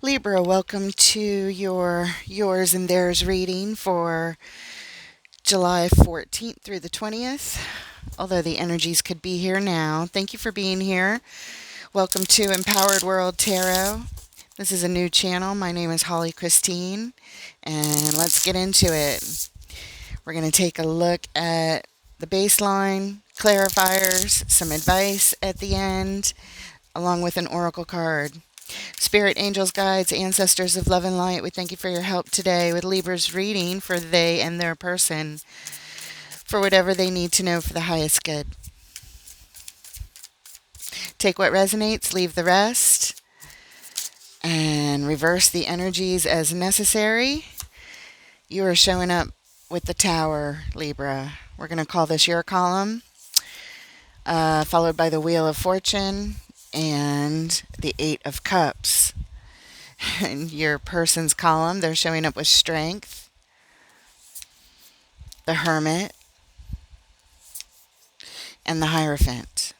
Libra, welcome to your Yours and Theirs reading for July 14th through the 20th. Although the energies could be here now. Thank you for being here. Welcome to Empowered World Tarot. This is a new channel. My name is Holly Christine, and let's get into it. We're going to take a look at the baseline, clarifiers, some advice at the end, along with an oracle card. Spirit, angels, guides, ancestors of love and light, we thank you for your help today with Libra's reading for they and their person, for whatever they need to know for the highest good. Take what resonates, leave the rest, and reverse the energies as necessary. You are showing up with the Tower, Libra. We're going to call this your column, followed by the Wheel of Fortune and the Eight of Cups. In your person's column, they're showing up with Strength, the Hermit, and the Hierophant.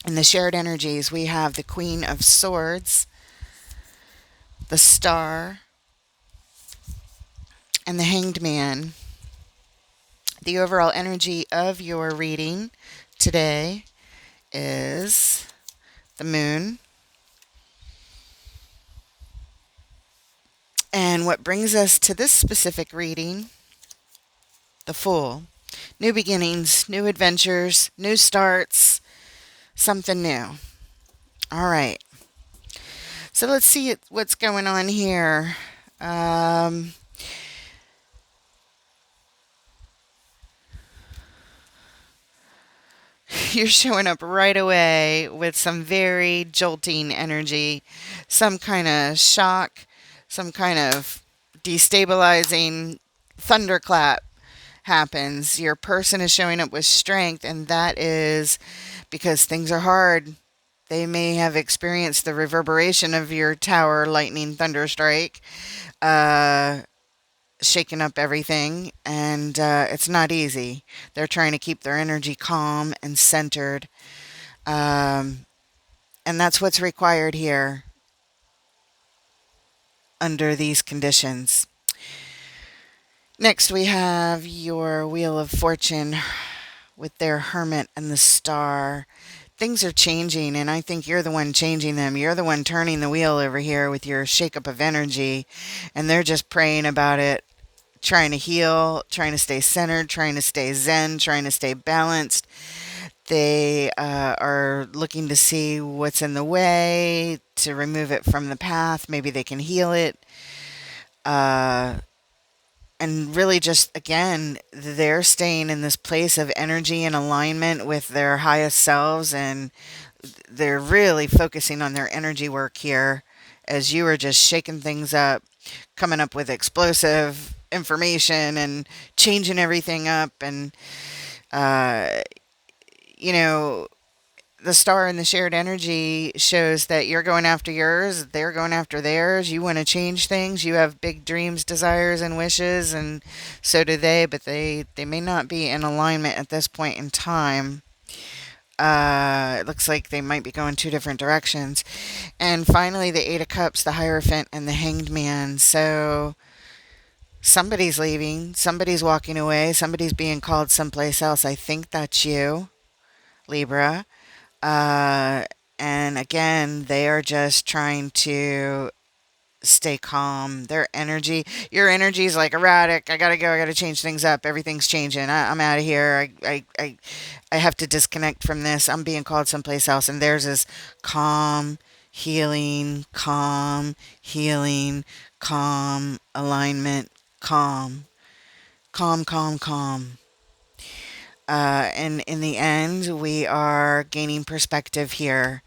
In the shared energies, we have the Queen of Swords, the Star, and the Hanged Man. The overall energy of your reading today is the Moon. And what brings us to this specific reading, the Fool. New beginnings, new adventures, new starts, something new. All right. So let's see what's going on here. You're showing up right away with some very jolting energy, some kind of shock, some kind of destabilizing thunderclap happens. Your person is showing up with strength, and that is because things are hard. They may have experienced the reverberation of your tower lightning thunder strike, shaking up everything, and it's not easy. They're trying to keep their energy calm and centered, and that's what's required here under these conditions. Next, we have your Wheel of Fortune with their Hermit and the Star. Things are changing, and I think you're the one changing them. You're the one turning the wheel over here with your shakeup of energy, and they're just praying about it, trying to heal, trying to stay centered, trying to stay zen, trying to stay balanced. They are looking to see what's in the way, to remove it from the path. Maybe they can heal it. And really just, again, they're staying in this place of energy and alignment with their highest selves, and they're really focusing on their energy work here as you are just shaking things up, coming up with explosive information and changing everything up. And, uh, you know, the Star and the shared energy shows that you're going after yours, they're going after theirs. You want to change things. You have big dreams, desires, and wishes, and so do they, but they may not be in alignment at this point in time. It looks like they might be going two different directions. And finally, the Eight of Cups, the Hierophant, and the Hanged Man. So somebody's leaving, somebody's walking away, somebody's being called someplace else. I think that's you, Libra. Uh, and again, they are just trying to stay calm. Your energy is like erratic. I gotta go. I gotta change things up. Everything's changing. I'm out of here. I have to disconnect from this. I'm being called someplace else. And theirs is calm, healing, calm, alignment, calm, calm, calm, calm. And in the end, we are gaining perspective here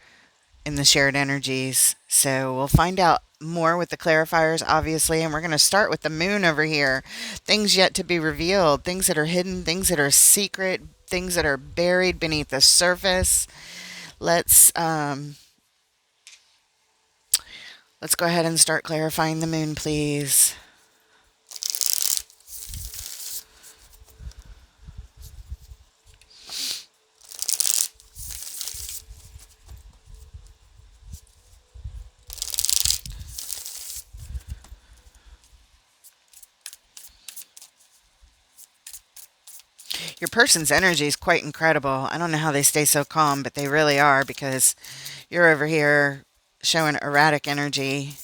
in the shared energies. So we'll find out more with the clarifiers, obviously. And we're going to start with the Moon over here. Things yet to be revealed, things that are hidden, things that are secret, things that are buried beneath the surface. Let's go ahead and start clarifying the Moon, please. Your person's energy is quite incredible. I don't know how they stay so calm, but they really are, because you're over here showing erratic energy.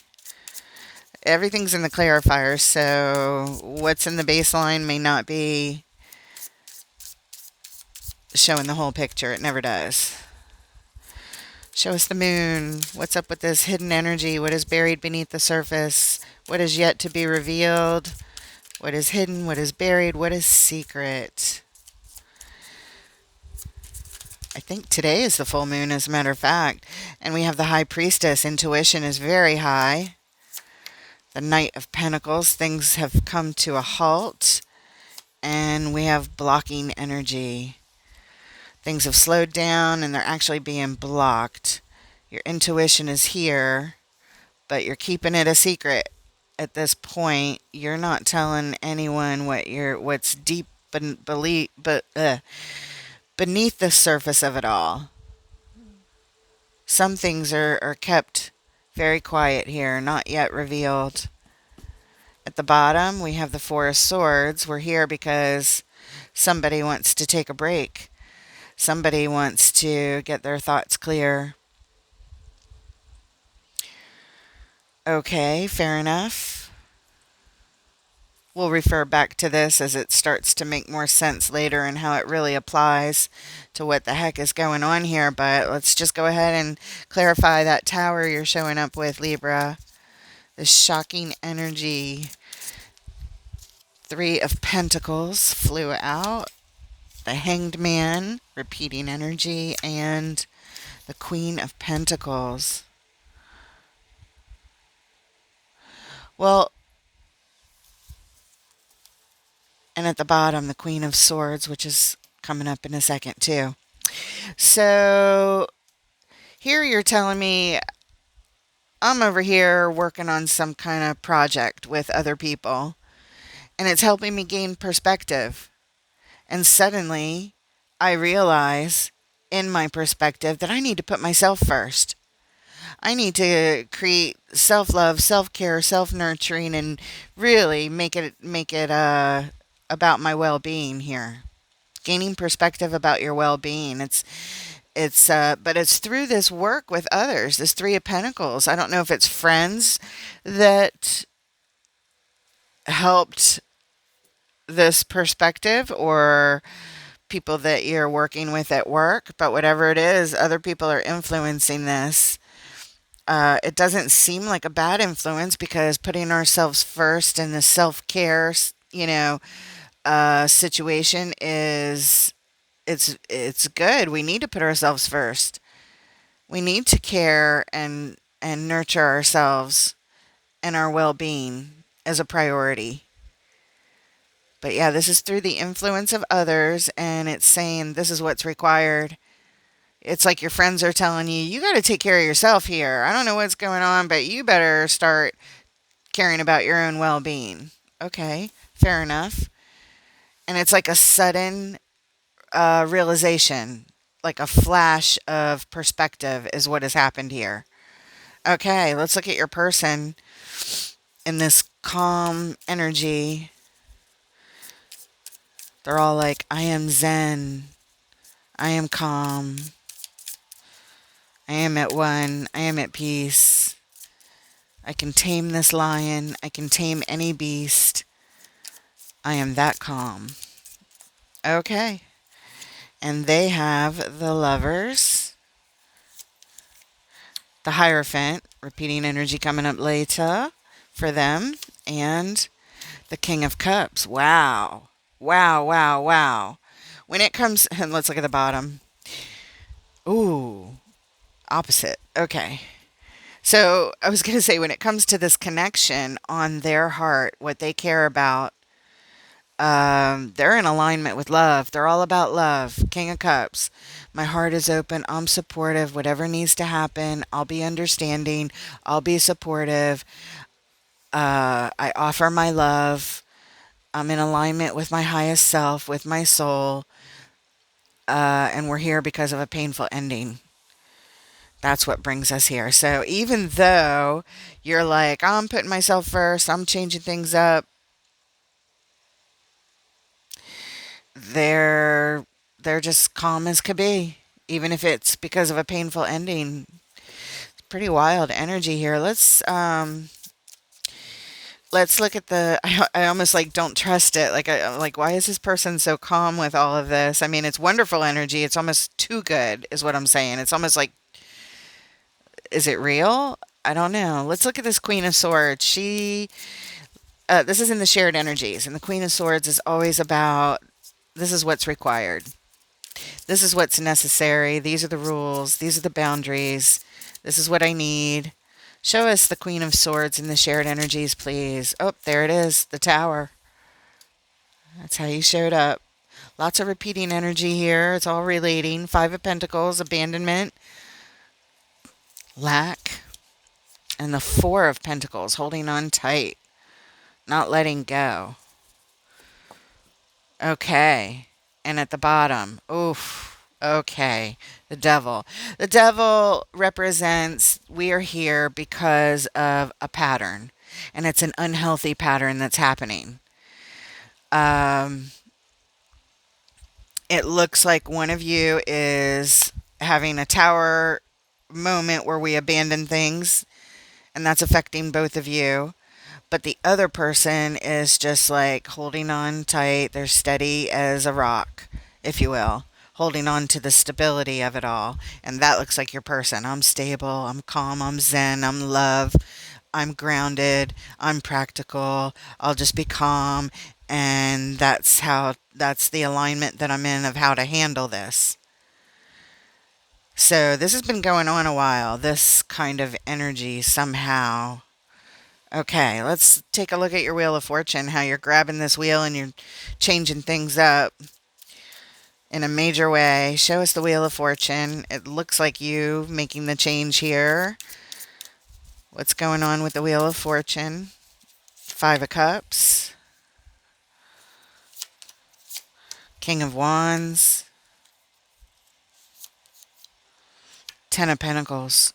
Everything's in the clarifier, so what's in the baseline may not be showing the whole picture. It never does. Show us the moon. What's up with this hidden energy? What is buried beneath the surface? What is yet to be revealed? What is hidden? What is buried? What is secret? I think today is the full moon, as a matter of fact. And we have the High Priestess. Intuition is very high. The Knight of Pentacles. Things have come to a halt. And we have blocking energy. Things have slowed down and they're actually being blocked. Your intuition is here, but you're keeping it a secret at this point. You're not telling anyone what's deep beneath the surface of it all. Some things are kept very quiet here, not yet revealed. At the bottom, we have the Four of Swords. We're here because somebody wants to take a break. Somebody wants to get their thoughts clear. Okay, fair enough. We'll refer back to this as it starts to make more sense later and how it really applies to what the heck is going on here. But let's just go ahead and clarify that tower you're showing up with, Libra. This shocking energy. Three of Pentacles flew out. The Hanged Man, repeating energy, and the Queen of Pentacles. Well, and at the bottom, the Queen of Swords, which is coming up in a second too. So here you're telling me I'm over here working on some kind of project with other people, and it's helping me gain perspective. And suddenly I realize in my perspective that I need to put myself first. I need to create self-love, self-care, self-nurturing, and really make it about my well-being here. Gaining perspective about your well-being. But it's through this work with others. This Three of Pentacles. I don't know if it's friends that helped this perspective or people that you're working with at work, but whatever it is, other people are influencing this. It doesn't seem like a bad influence, because putting ourselves first in the self-care, situation it's good. We need to put ourselves first. We need to care and nurture ourselves and our well-being as a priority. But yeah, this is through the influence of others, and it's saying this is what's required. It's like your friends are telling you, you got to take care of yourself here. I don't know what's going on, but you better start caring about your own well-being. Okay, fair enough. And it's like a sudden realization, like a flash of perspective is what has happened here. Okay, let's look at your person in this calm energy. They're all like, I am zen. I am calm. I am at one. I am at peace. I can tame this lion. I can tame any beast. I am that calm. Okay. And they have the Lovers, the Hierophant, repeating energy coming up later for them, and the King of Cups. Wow. Wow, wow, wow. When it comes, and let's look at the bottom. Ooh, opposite. Okay. So I was going to say, when it comes to this connection on their heart, what they care about, they're in alignment with love. They're all about love. King of Cups. My heart is open. I'm supportive. Whatever needs to happen, I'll be understanding. I'll be supportive. I offer my love. I'm in alignment with my highest self, with my soul. And we're here because of a painful ending. That's what brings us here. So even though you're like, I'm putting myself first, I'm changing things up, they're they're just calm as could be, even if it's because of a painful ending. Pretty wild energy here. Let's look at the I almost like don't trust it. I'm like, why is this person so calm with all of this? I mean, it's wonderful energy. It's almost too good is what I'm saying. It's almost like, is it real? I don't know. Let's look at this Queen of Swords. This is in the shared energies, and the Queen of Swords is always about this is what's required. This is what's necessary. These are the rules. These are the boundaries. This is what I need. Show us the Queen of Swords in the shared energies, please. Oh, there it is, the Tower. That's how you showed up. Lots of repeating energy here. It's all relating. Five of Pentacles, abandonment, lack, and the Four of Pentacles, holding on tight, not letting go. Okay. And at the bottom, oof. Okay. The devil. The devil represents we are here because of a pattern, and it's an unhealthy pattern that's happening. Um, it looks like one of you is having a tower moment where we abandon things, and that's affecting both of you. But the other person is just like holding on tight. They're steady as a rock, if you will, holding on to the stability of it all. And that looks like your person. I'm stable, I'm calm, I'm zen, I'm love, I'm grounded, I'm practical, I'll just be calm. And that's the alignment that I'm in of how to handle this. So this has been going on a while, this kind of energy somehow. Okay, let's take a look at your Wheel of Fortune, how you're grabbing this wheel and you're changing things up in a major way. Show us the Wheel of Fortune. It looks like you making the change here. What's going on with the Wheel of Fortune? Five of Cups, King of Wands, Ten of Pentacles.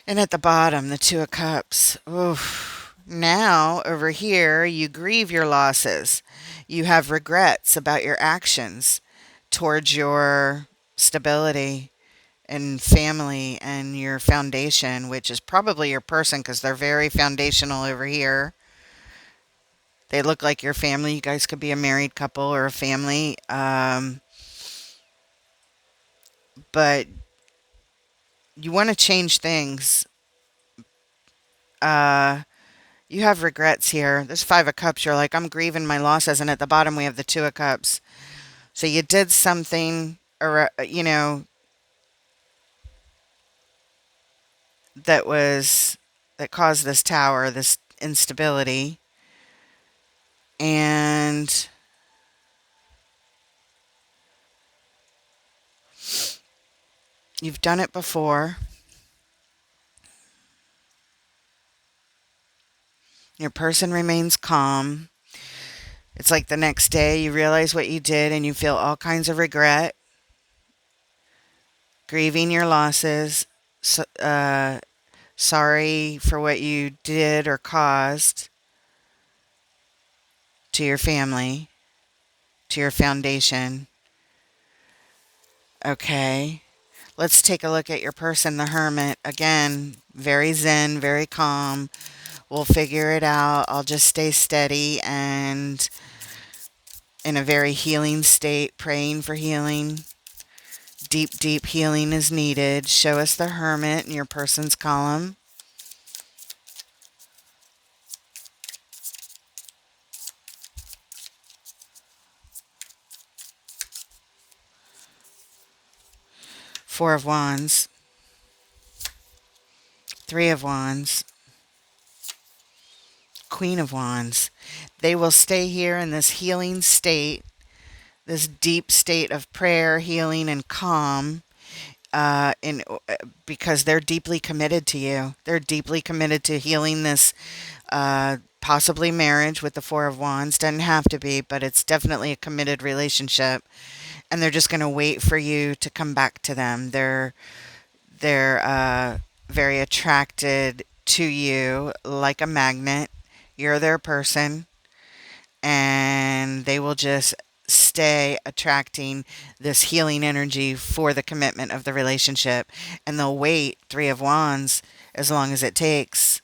And at the bottom, the Two of Cups. Oof. Now, over here, you grieve your losses. You have regrets about your actions towards your stability and family and your foundation, which is probably your person because they're very foundational over here. They look like your family. You guys could be a married couple or a family. But you want to change things. Uh, you have regrets here. There's Five of Cups. You're like, I'm grieving my losses. And at the bottom, we have the Two of Cups. So you did something, or that was that caused this tower, this instability, and you've done it before. Your person remains calm. It's like the next day you realize what you did and you feel all kinds of regret, grieving your losses, sorry for what you did or caused to your family, to your foundation. Okay. Let's take a look at your person, the Hermit. Again, very zen, very calm. We'll figure it out. I'll just stay steady and in a very healing state, praying for healing. Deep, deep healing is needed. Show us the Hermit in your person's column. Four of Wands. Three of Wands. Queen of Wands. They will stay here in this healing state, this deep state of prayer, healing, and calm, because they're deeply committed to you. They're deeply committed to healing this, possibly marriage with the Four of Wands. Doesn't have to be, but it's definitely a committed relationship. And they're just going to wait for you to come back to them. They're very attracted to you like a magnet. You're their person. and they will just stay attracting this healing energy for the commitment of the relationship, and they'll wait, Three of Wands, as long as it takes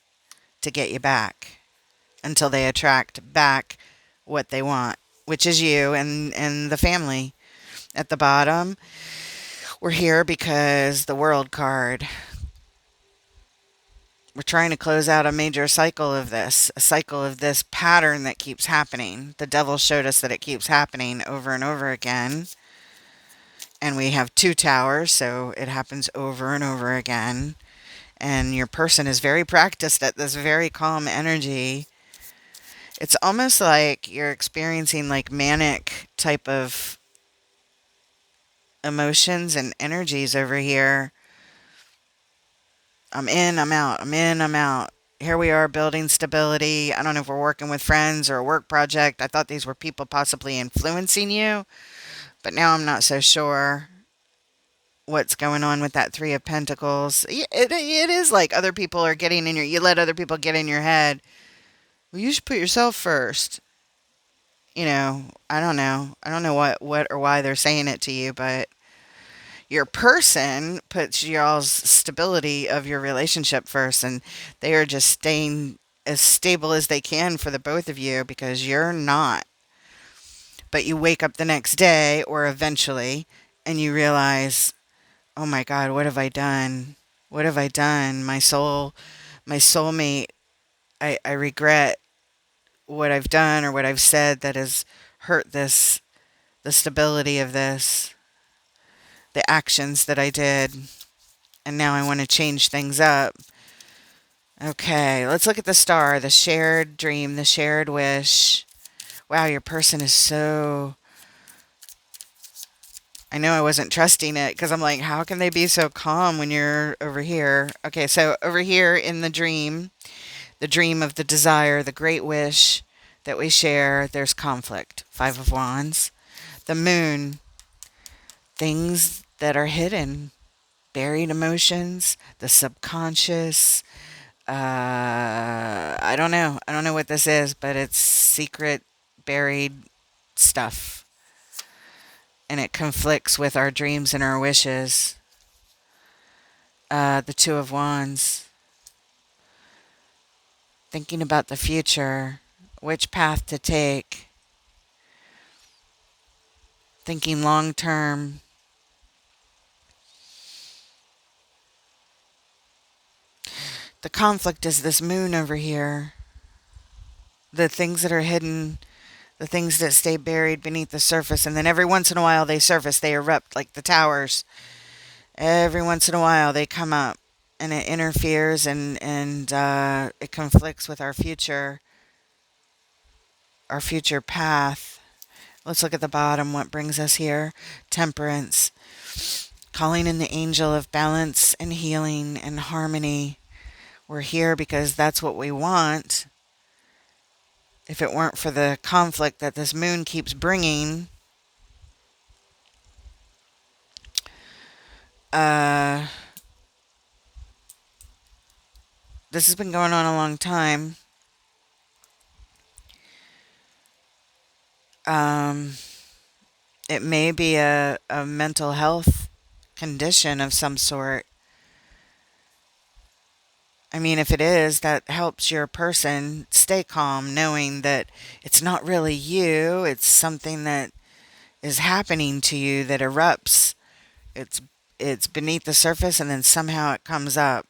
to get you back until they attract back what they want, which is you and the family. At the bottom, we're here because the World card. We're trying to close out a major cycle of this, a cycle of this pattern that keeps happening. The devil showed us that it keeps happening over and over again. And we have two towers, so it happens over and over again. And your person is very practiced at this very calm energy. It's almost like you're experiencing like manic type of emotions and energies over here. I'm in, I'm out, I'm in, I'm out. Here we are building stability. I don't know if we're working with friends or a work project. I thought these were people possibly influencing you, but now I'm not so sure what's going on with that Three of Pentacles. It is like other people are getting in you let other people get in your head. Well, you should put yourself first. I don't know. I don't know what or why they're saying it to you, but your person puts y'all's stability of your relationship first, and they are just staying as stable as they can for the both of you because you're not. But you wake up the next day or eventually and you realize, oh my God, what have I done? What have I done? My soulmate, I regret what I've done or what I've said that has hurt the stability of this, the actions that I did. And now I want to change things up. Okay, let's look at the star, the shared dream, the shared wish. Wow, your person is so... I know I wasn't trusting it because I'm like, how can they be so calm when you're over here? Okay, so over here in the dream of the desire, the great wish that we share, there's conflict. Five of Wands. The moon, things that are hidden, buried emotions, the subconscious. I don't know. I don't know what this is, but it's secret, buried stuff. And it conflicts with our dreams and our wishes. The Two of Wands. Thinking about the future, which path to take. Thinking long term. The conflict is this moon over here. The things that are hidden, the things that stay buried beneath the surface, and then every once in a while they surface, they erupt like the towers. Every once in a while they come up, and it interferes and it conflicts with our future path. Let's look at the bottom. What brings us here? Temperance. Calling in the angel of balance and healing and harmony. We're here because that's what we want. If it weren't for the conflict that this moon keeps bringing, this has been going on a long time. It may be a mental health condition of some sort. I mean, if it is, that helps your person stay calm, knowing that it's not really you, it's something that is happening to you that erupts. It's it's beneath the surface and then somehow it comes up.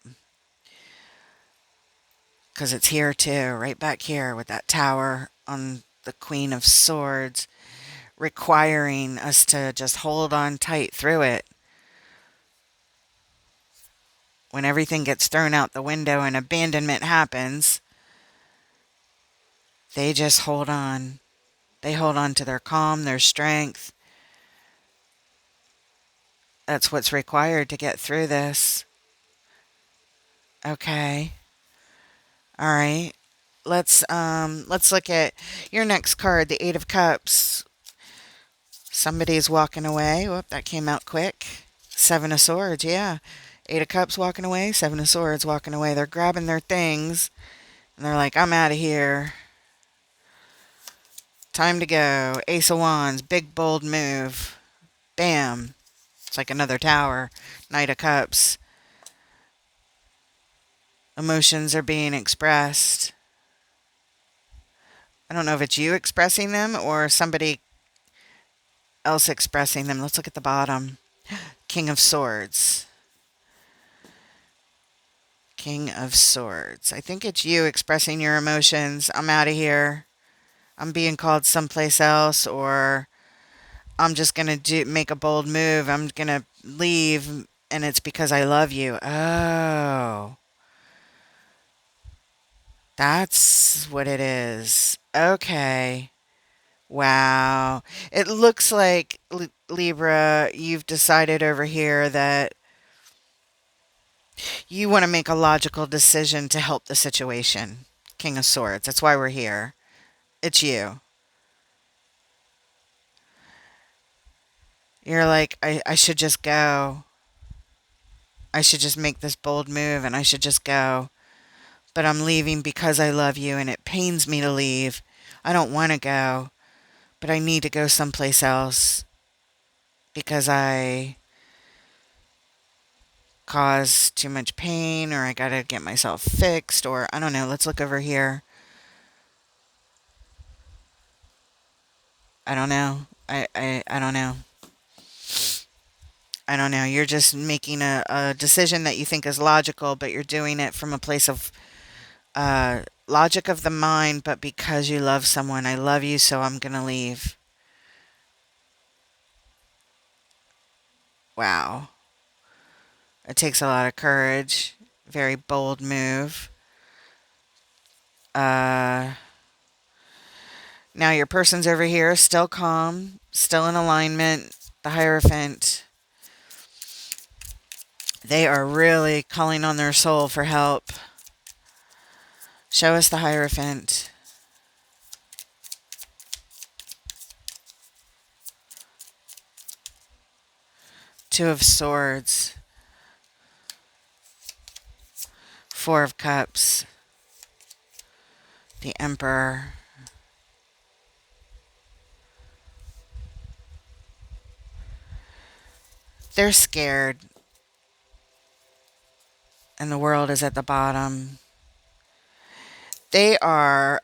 Because it's here too, right back here with that tower on the Queen of Swords, requiring us to just hold on tight through it. When everything gets thrown out the window and abandonment happens, they just hold on. They hold on to their calm, their strength. That's what's required to get through this. Okay. All right. Let's look at your next card, the Eight of Cups. Somebody's walking away. Whoop, that came out quick. Seven of Swords, yeah. Eight of Cups walking away, Seven of Swords walking away. They're grabbing their things and they're like, I'm out of here. Time to go. Ace of Wands, big bold move. Bam. It's like another tower. Knight of Cups. Emotions are being expressed. I don't know if it's you expressing them or somebody else expressing them. Let's look at the bottom. King of Swords. King of Swords. I think it's you expressing your emotions. I'm out of here. I'm being called someplace else, or I'm just going to make a bold move. I'm going to leave, and it's because I love you. Oh, that's what it is. Okay. Wow. It looks like, Libra, you've decided over here that you want to make a logical decision to help the situation. King of Swords. That's why we're here. It's you. You're like, I should just go. I should just make this bold move and I should just go. But I'm leaving because I love you and it pains me to leave. I don't want to go, but I need to go someplace else because I caused too much pain, or I got to get myself fixed, or I don't know. Let's look over here. I don't know. I don't know. I don't know. You're just making a decision that you think is logical, but you're doing it from a place of logic of the mind, but because you love someone. I love you, so I'm going to leave. Wow. It takes a lot of courage. Very bold move. Now your person's over here, still calm, still in alignment. The Hierophant. They are really calling on their soul for help. Show us the Hierophant. Two of Swords. Four of Cups. The Emperor. They're scared. And the world is at the bottom. They are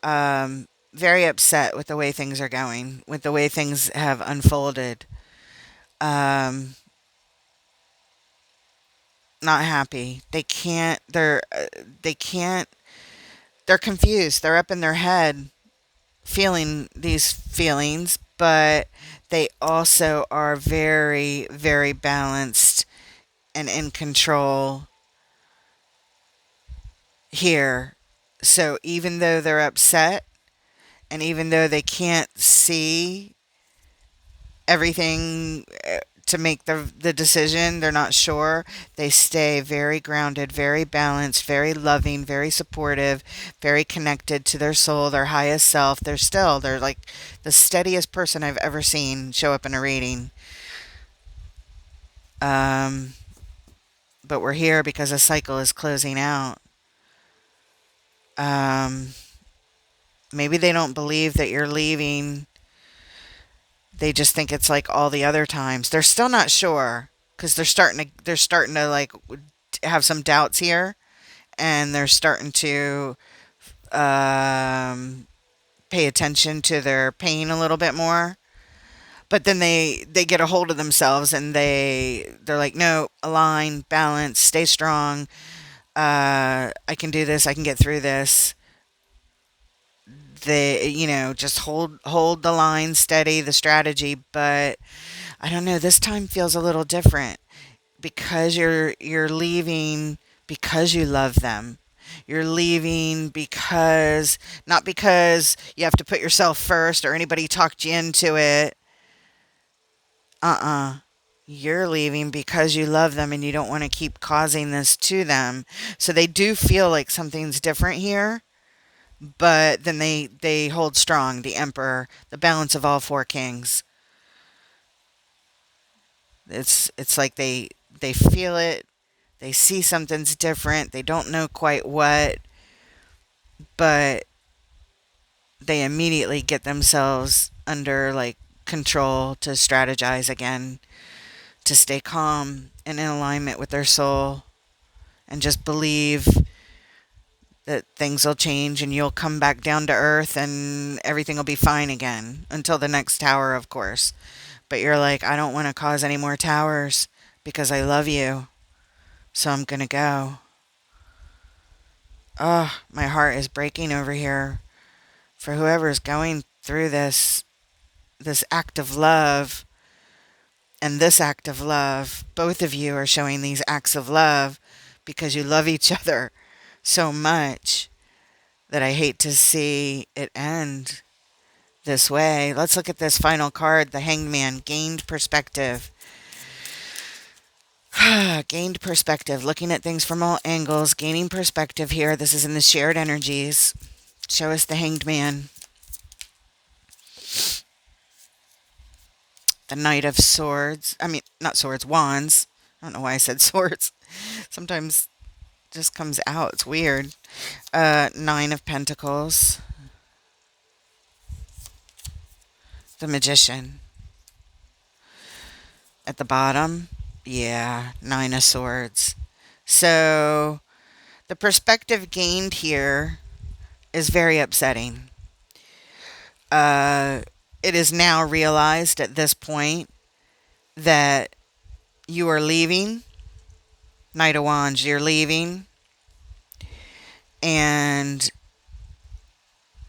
very upset with the way things are going, with the way things have unfolded. Not happy. They can't, they're confused. They're up in their head feeling these feelings, but they also are very, very balanced and in control here. So even though they're upset and even though they can't see everything to make the decision, they're not sure, they stay very grounded, very balanced, very loving, very supportive, very connected to their soul, their highest self. They're like the steadiest person I've ever seen show up in a reading. But we're here because a cycle is closing out. Maybe they don't believe that you're leaving. They just think it's like all the other times. They're still not sure because they're starting to like have some doubts here, and they're starting to um, pay attention to their pain a little bit more. But then they get a hold of themselves and they're like, no, align, balance, stay strong. I can do this. I can get through this. They, just hold the line steady, the strategy. But I don't know, this time feels a little different because you're leaving because you love them. You're leaving because, not because you have to put yourself first or anybody talked you into it. You're leaving because you love them and you don't want to keep causing this to them. So they do feel like something's different here, but then they hold strong. The Emperor, the balance of all four kings. It's like they feel it. They see something's different. They don't know quite what, but they immediately get themselves under like control to strategize again, to stay calm and in alignment with their soul, and just believe that things will change and you'll come back down to earth and everything will be fine again until the next tower, of course. But you're like, I don't want to cause any more towers because I love you. So I'm going to go. Oh, my heart is breaking over here for whoever's going through this act of love and this act of love. Both of you are showing these acts of love because you love each other so much that I hate to see it end this way. Let's look at this final card, the Hanged Man, gained perspective. Gained perspective, looking at things from all angles, gaining perspective here. This is in the shared energies. Show us the Hanged Man. The Knight of Swords. I mean, not swords, wands. I don't know why I said swords. Sometimes it just comes out. It's weird. Nine of Pentacles. The Magician. At the bottom, yeah, Nine of Swords. So the perspective gained here is very upsetting. It is now realized at this point that you are leaving. Knight of Wands, you're leaving. And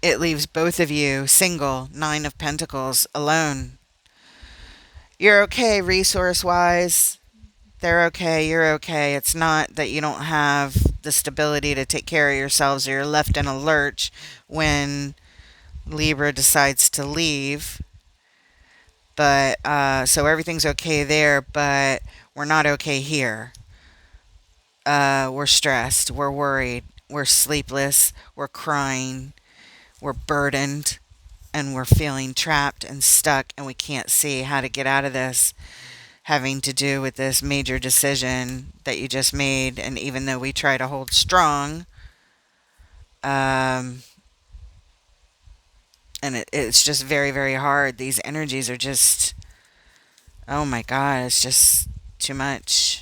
it leaves both of you single, Nine of Pentacles, alone. You're okay resource-wise. They're okay, you're okay. It's not that you don't have the stability to take care of yourselves or you're left in a lurch when Libra decides to leave. But, so everything's okay there, but we're not okay here. We're stressed, we're worried, we're sleepless, we're crying, we're burdened, and we're feeling trapped and stuck, and we can't see how to get out of this, having to do with this major decision that you just made. And even though we try to hold strong, and it's just very, very hard. These energies are just, oh my God, it's just too much.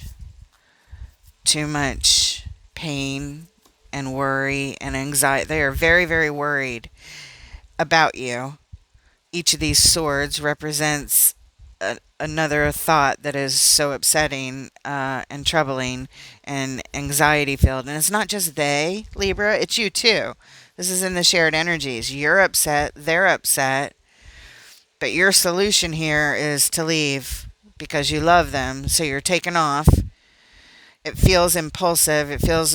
Too much pain and worry and anxiety. They are very, very worried about you. Each of these swords represents another thought that is so upsetting and troubling and anxiety filled. And it's not just they, Libra, it's you too. This is in the shared energies. You're upset, they're upset, but your solution here is to leave because you love them. So you're taking off. It feels impulsive.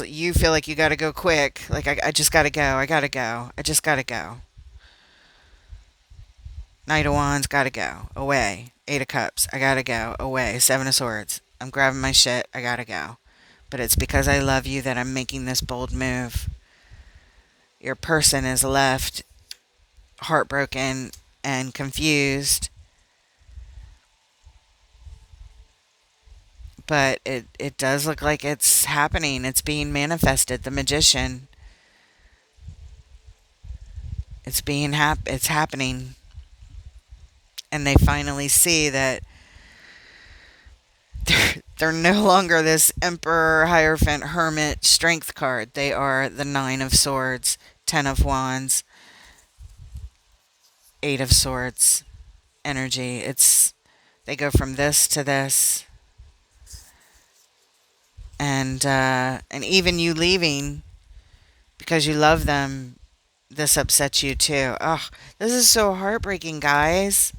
You feel like you got to go quick. Like, I just got to go. I got to go. I just got to go. Knight of Wands, got to go. Away. Eight of Cups, I got to go. Away. Seven of Swords, I'm grabbing my shit. I got to go. But it's because I love you that I'm making this bold move. Your person is left heartbroken and confused. But it does look like it's happening. It's being manifested. The Magician. It's happening. And they finally see that they're no longer this Emperor, Hierophant, Hermit, Strength card. They are the Nine of Swords, Ten of Wands, Eight of Swords energy. They go from this to this. And even you leaving because you love them, this upsets you too. Oh, this is so heartbreaking, guys.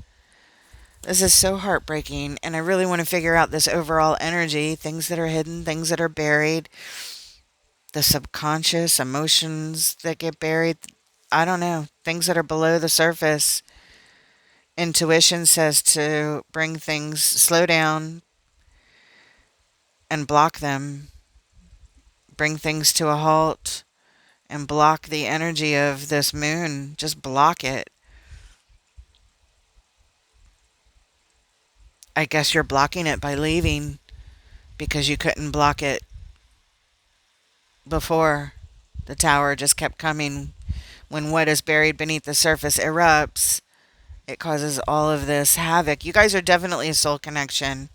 This is so heartbreaking. And I really want to figure out this overall energy, things that are hidden, things that are buried, the subconscious emotions that get buried. I don't know, things that are below the surface. Intuition says to bring things, slow down, and block them. Bring things to a halt and block the energy of this moon. Just block it. I guess you're blocking it by leaving because you couldn't block it before. The tower just kept coming When what is buried beneath the surface erupts, it causes all of this havoc. You guys are definitely a soul connection.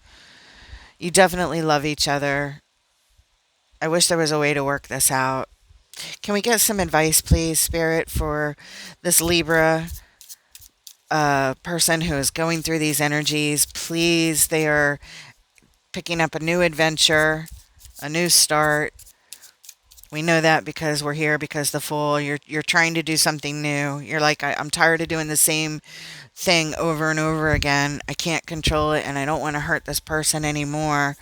You definitely love each other. I wish there was a way to work this out. Can we get some advice, please, Spirit, for this Libra person who is going through these energies? Please, they are picking up a new adventure, a new start. We know that because we're here, because the Fool, you're trying to do something new. You're like, I'm tired of doing the same thing over and over again. I can't control it, and I don't want to hurt this person anymore.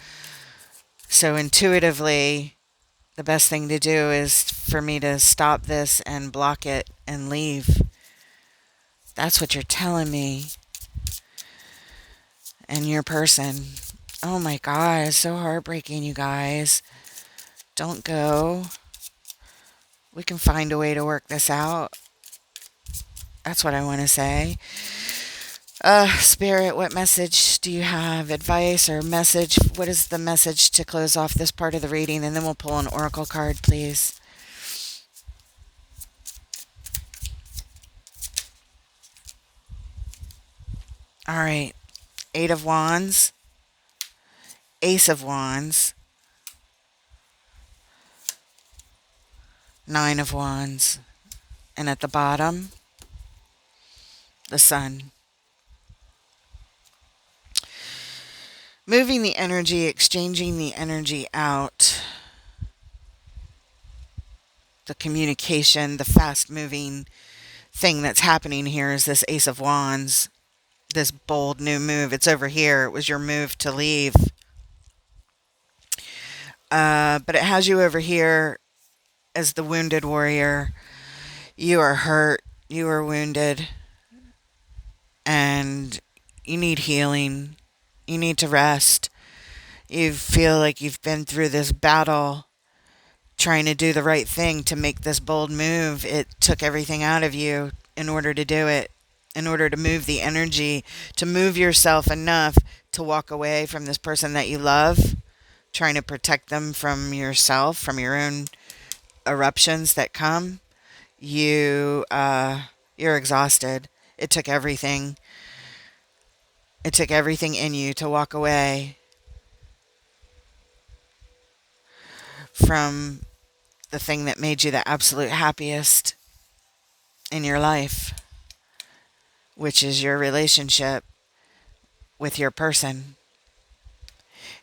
So intuitively, the best thing to do is for me to stop this and block it and leave. That's what you're telling me. And your person. Oh my God, it's so heartbreaking, you guys. Don't go. We can find a way to work this out. That's what I want to say. Spirit, what message do you have? Advice or message? What is the message to close off this part of the reading? And then we'll pull an oracle card, please. All right. 8 of Wands. Ace of Wands. 9 of Wands. And at the bottom, the Sun. Moving the energy, exchanging the energy out. The communication, the fast-moving thing that's happening here is this Ace of Wands. This bold new move. It's over here. It was your move to leave. But it has you over here as the wounded warrior. You are hurt. You are wounded. And you need healing. You need to rest. You feel like you've been through this battle trying to do the right thing to make this bold move. It took everything out of you in order to do it, in order to move the energy, to move yourself enough to walk away from this person that you love, trying to protect them from yourself, from your own eruptions that come. You're exhausted. It took everything. It took everything in you to walk away from the thing that made you the absolute happiest in your life, which is your relationship with your person.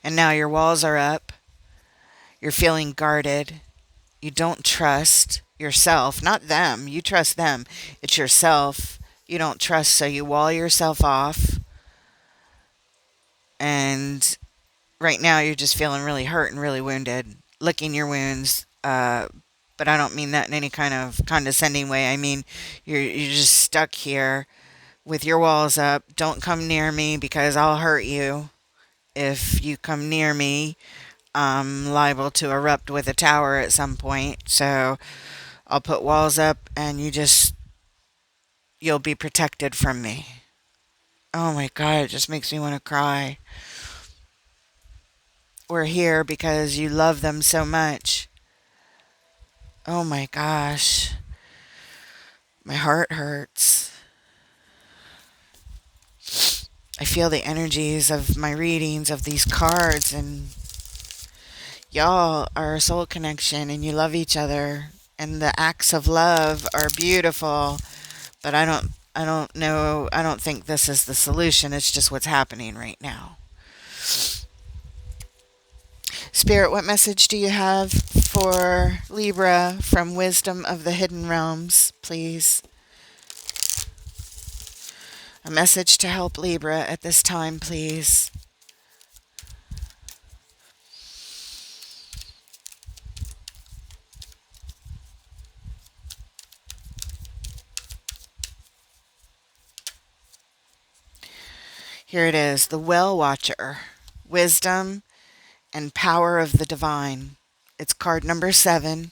And now your walls are up. You're feeling guarded. You don't trust yourself, not them. You trust them. It's yourself. You don't trust, so you wall yourself off. And right now you're just feeling really hurt and really wounded, licking your wounds. But I don't mean that in any kind of condescending way. I mean, you're just stuck here with your walls up. Don't come near me because I'll hurt you. If you come near me, I'm liable to erupt with a tower at some point. So I'll put walls up and you'll be protected from me. Oh my God, it just makes me want to cry. We're here because you love them so much. Oh my gosh. My heart hurts. I feel the energies of my readings of these cards, and y'all are a soul connection and you love each other, and the acts of love are beautiful, but I don't know, I don't think this is the solution. It's just what's happening right now. Spirit, what message do you have for Libra from Wisdom of the Hidden Realms, please? A message to help Libra at this time, please. Here it is, the Well Watcher, Wisdom and Power of the Divine. It's card number 7.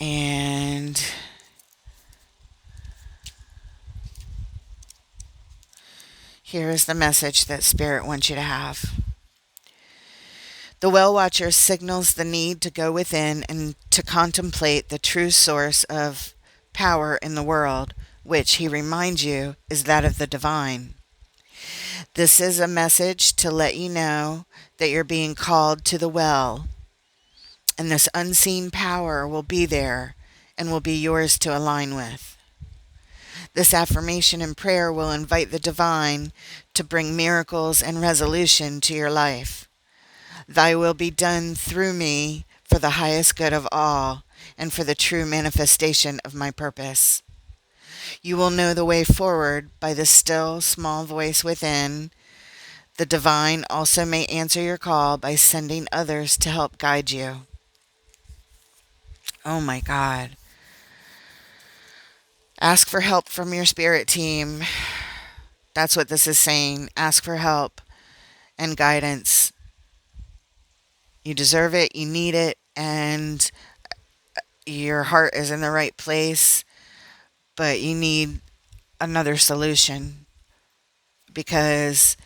And here is the message that Spirit wants you to have. The well watcher signals the need to go within and to contemplate the true source of power in the world, which, he reminds you, is that of the divine. This is a message to let you know that you're being called to the well, and this unseen power will be there and will be yours to align with. This affirmation and prayer will invite the divine to bring miracles and resolution to your life. Thy will be done through me for the highest good of all and for the true manifestation of my purpose. You will know the way forward by the still, small voice within. The divine also may answer your call by sending others to help guide you. Oh my God. Ask for help from your spirit team. That's what this is saying. Ask for help and guidance. You deserve it, you need it, and your heart is in the right place, but you need another solution because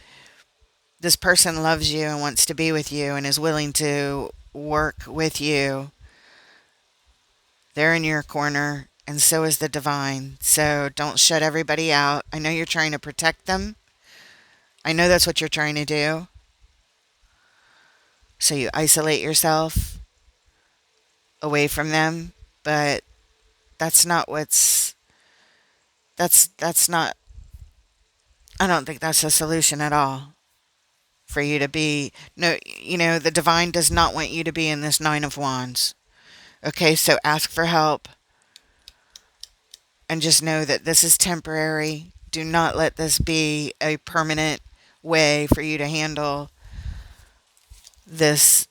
this person loves you and wants to be with you and is willing to work with you. They're in your corner, and so is the divine. So don't shut everybody out. I know you're trying to protect them. I know that's what you're trying to do. So you isolate yourself away from them, but that's not what's that's not I don't think that's a solution at all for you to be. No, the divine does not want you to be in this 9 of wands. Okay, so ask for help and just know that this is temporary. Do not let this be a permanent way for you to handle this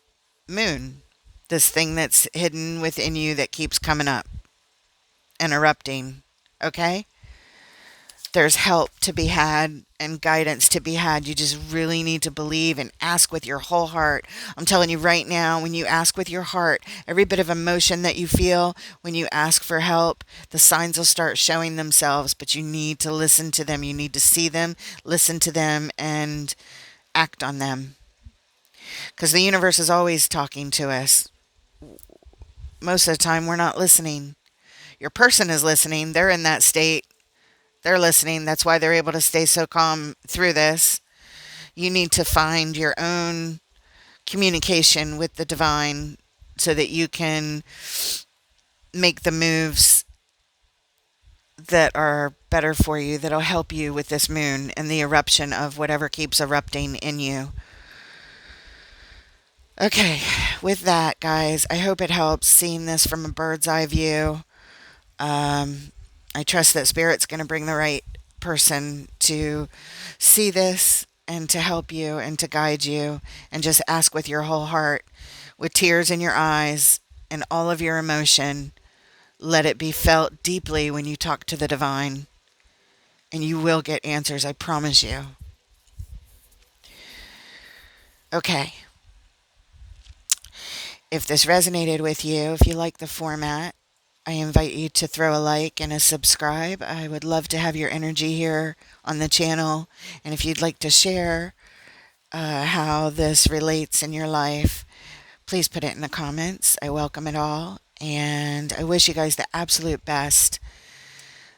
moon, this thing that's hidden within you that keeps coming up and erupting. Okay? There's help to be had and guidance to be had. You just really need to believe and ask with your whole heart. I'm telling you right now, when you ask with your heart, every bit of emotion that you feel when you ask for help, the signs will start showing themselves, but you need to listen to them. You need to see them, listen to them, and act on them. Because the universe is always talking to us. Most of the time, we're not listening. Your person is listening. They're in that state. They're listening. That's why they're able to stay so calm through this. You need to find your own communication with the divine so that you can make the moves that are better for you, that'll help you with this moon and the eruption of whatever keeps erupting in you. Okay, with that, guys, I hope it helps seeing this from a bird's eye view. I trust that Spirit's going to bring the right person to see this and to help you and to guide you, and just ask with your whole heart, with tears in your eyes and all of your emotion. Let it be felt deeply when you talk to the divine, and you will get answers, I promise you. Okay. If this resonated with you, if you like the format, I invite you to throw a like and a subscribe. I would love to have your energy here on the channel. And if you'd like to share how this relates in your life, please put it in the comments. I welcome it all. And I wish you guys the absolute best.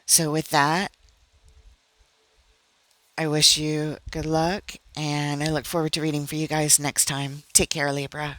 So with that, I wish you good luck. And I look forward to reading for you guys next time. Take care, Libra.